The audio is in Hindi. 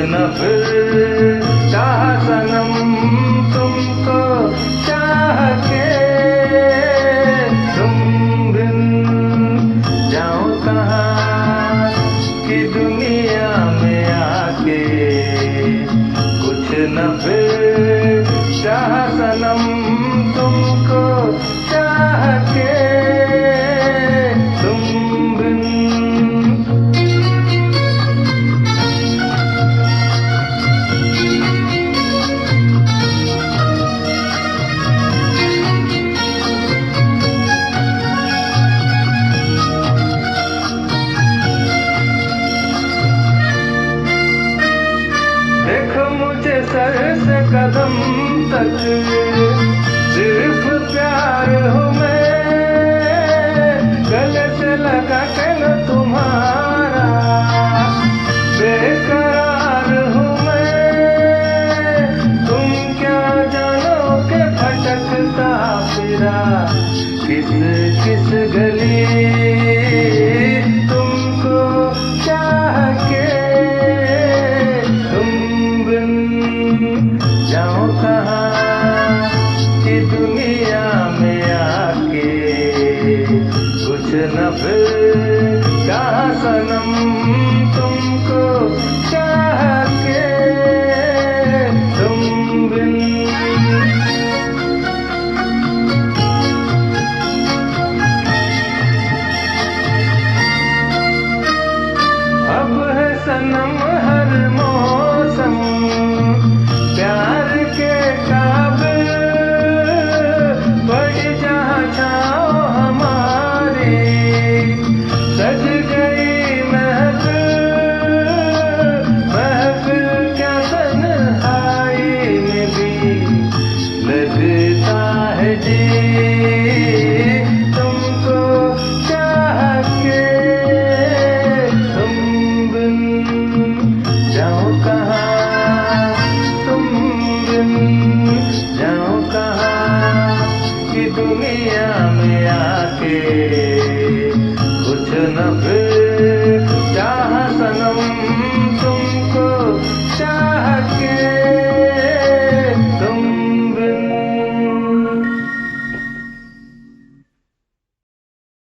न फिर चाहा सनम तुमको चाह के, तुम बिन जाओ कहाँ की दुनिया में आके, कुछ न फिर चाहा सनम तुमको चाह के, तुम बिन। देखो मुझे सर से कदम तक सिर्फ प्यार हूँ मैं, गले से लगा के न तुम्हारा बेकरार हूँ मैं। तुम क्या जानो के भटकता फिरा किस किस गली, तुमको चाह के जाओ कहाँ की दुनिया में आके, कुछ न फिर चाहा सनम तुमको चाह के, तुम बिन। अब है सनम हर मौसम प्यार के काबिल, बड़ी जहाँ छाओ हमारी सज गई महफिल, महफिल क्या तन्हाई में भी लगता है जी, तुमको चाह के, तुम बिन जाओ कहाँ, जाओ कहाँ की दुनिया में आके, कुछ न फिर